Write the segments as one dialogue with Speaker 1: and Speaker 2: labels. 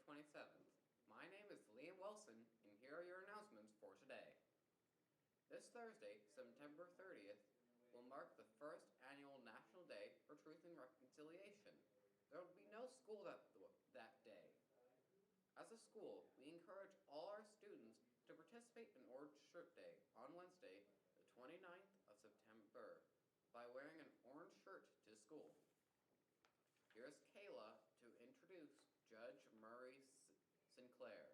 Speaker 1: 27th. My name is Liam Wilson, and here are your announcements for today. This Thursday, September 30th, will mark the first annual National Day for Truth and Reconciliation. There will be no school that day. As a school, we encourage all our students to participate in Orange Shirt Day on Wednesday, the 29th of September, by wearing an orange shirt to school. Here's Kayla to introduce Judge Murray Sinclair.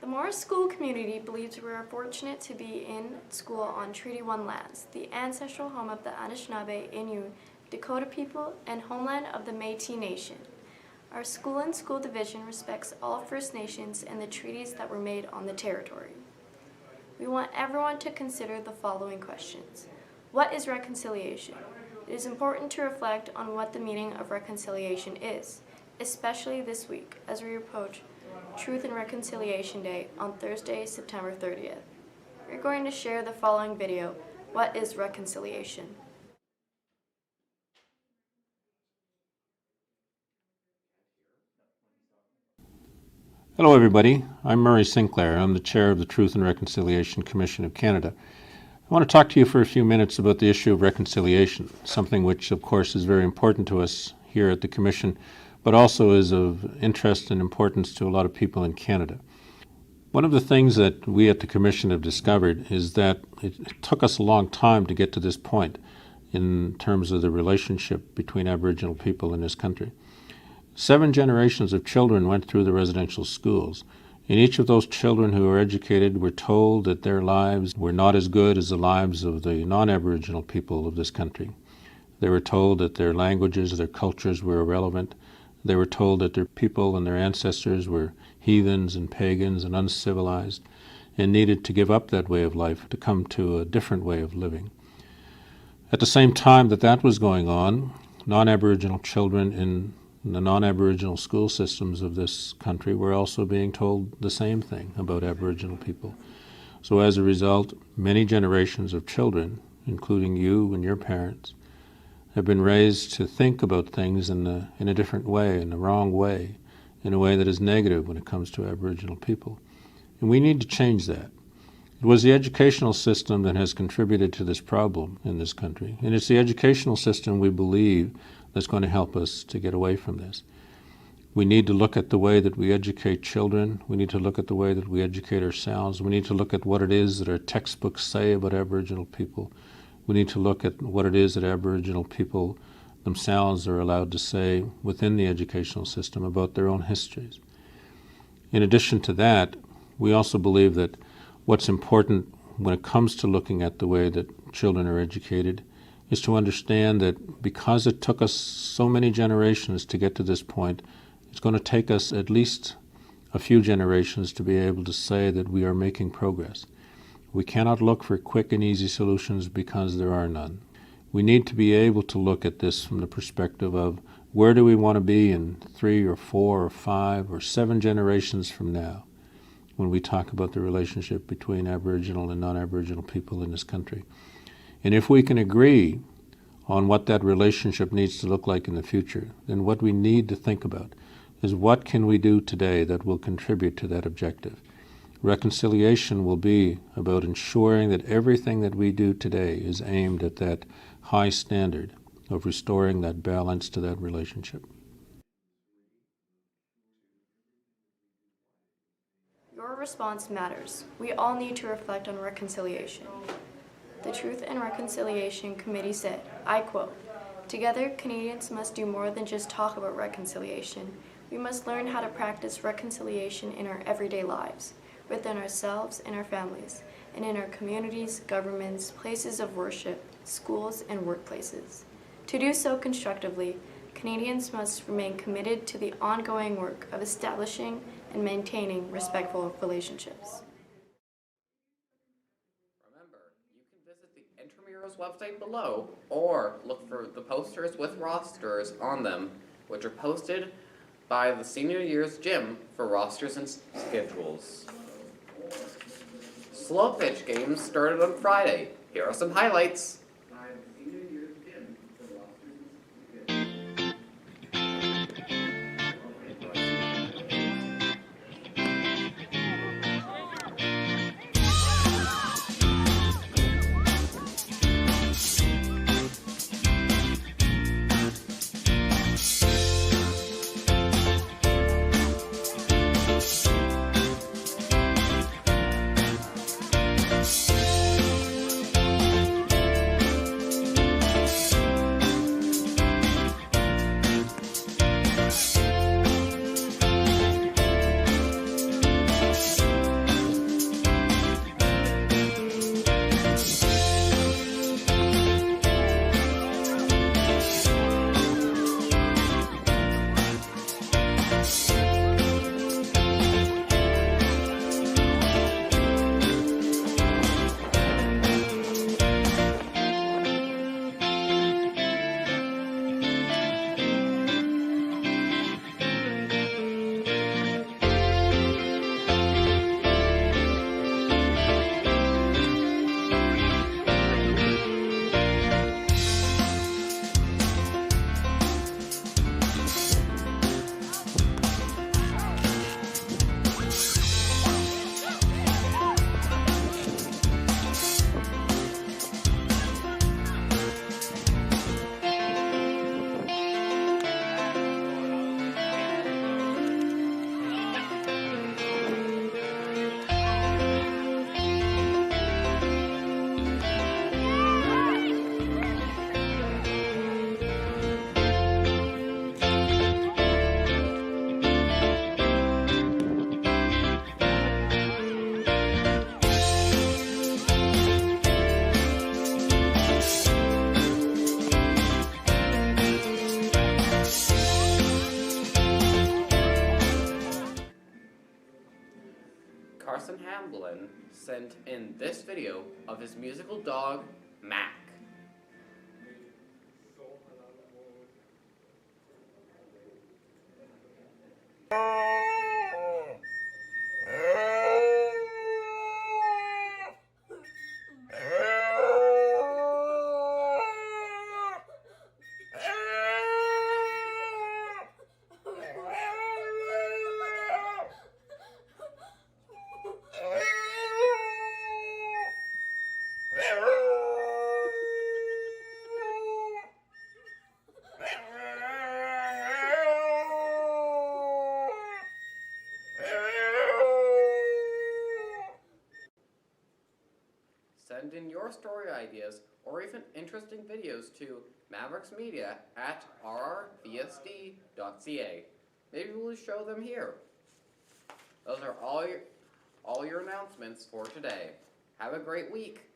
Speaker 2: The Morris School community believes we are fortunate to be in school on Treaty 1 lands, the ancestral home of the Anishinaabe, Innu, Dakota people, and homeland of the Métis Nation. Our school and school division respects all First Nations and the treaties that were made on the territory. We want everyone to consider the following questions. What is reconciliation? It is important to reflect on what the meaning of reconciliation is, especially this week as we approach Truth and Reconciliation Day on Thursday, September 30th. We're going to share the following video, What is Reconciliation?
Speaker 3: Hello everybody, I'm Murray Sinclair. I'm the chair of the Truth and Reconciliation Commission of Canada. I want to talk to you for a few minutes about the issue of reconciliation, something which of course is very important to us here at the Commission, but also is of interest and importance to a lot of people in Canada. One of the things that we at the Commission have discovered is that it took us a long time to get to this point in terms of the relationship between Aboriginal people in this country. 7 generations of children went through the residential schools, and each of those children who were educated were told that their lives were not as good as the lives of the non-Aboriginal people of this country. They were told that their languages, their cultures were irrelevant. They were told that their people and their ancestors were heathens and pagans and uncivilized and needed to give up that way of life to come to a different way of living. At the same time that was going on, non-Aboriginal children in the non-Aboriginal school systems of this country were also being told the same thing about Aboriginal people. So as a result, many generations of children, including you and your parents, have been raised to think about things in a different way, in the wrong way, in a way that is negative when it comes to Aboriginal people. And we need to change that. It was the educational system that has contributed to this problem in this country, and it's the educational system, we believe, that's going to help us to get away from this. We need to look at the way that we educate children. We need to look at the way that we educate ourselves. We need to look at what it is that our textbooks say about Aboriginal people. We need to look at what it is that Aboriginal people themselves are allowed to say within the educational system about their own histories. In addition to that, we also believe that what's important when it comes to looking at the way that children are educated is to understand that because it took us so many generations to get to this point, it's going to take us at least a few generations to be able to say that we are making progress. We cannot look for quick and easy solutions because there are none. We need to be able to look at this from the perspective of where do we want to be in 3 or 4 or 5 or 7 generations from now when we talk about the relationship between Aboriginal and non-Aboriginal people in this country. And if we can agree on what that relationship needs to look like in the future, then what we need to think about is what can we do today that will contribute to that objective. Reconciliation will be about ensuring that everything that we do today is aimed at that high standard of restoring that balance to that relationship.
Speaker 2: Your response matters. We all need to reflect on reconciliation. The Truth and Reconciliation Committee said, I quote, "Together, Canadians must do more than just talk about reconciliation. We must learn how to practice reconciliation in our everyday lives, within ourselves and our families, and in our communities, governments, places of worship, schools, and workplaces. To do so constructively, Canadians must remain committed to the ongoing work of establishing and maintaining respectful relationships."
Speaker 1: Remember, you can visit the Intramurals website below or look for the posters with rosters on them, which are posted by the senior year's gym for rosters and schedules. Slow pitch games started on Friday. Here are some highlights. Carson Hamblin sent in this video of his musical dog, Mac. Send in your story ideas or even interesting videos to mavericksmedia@rrvsd.ca. Maybe we'll show them here. Those are all your announcements for today. Have a great week.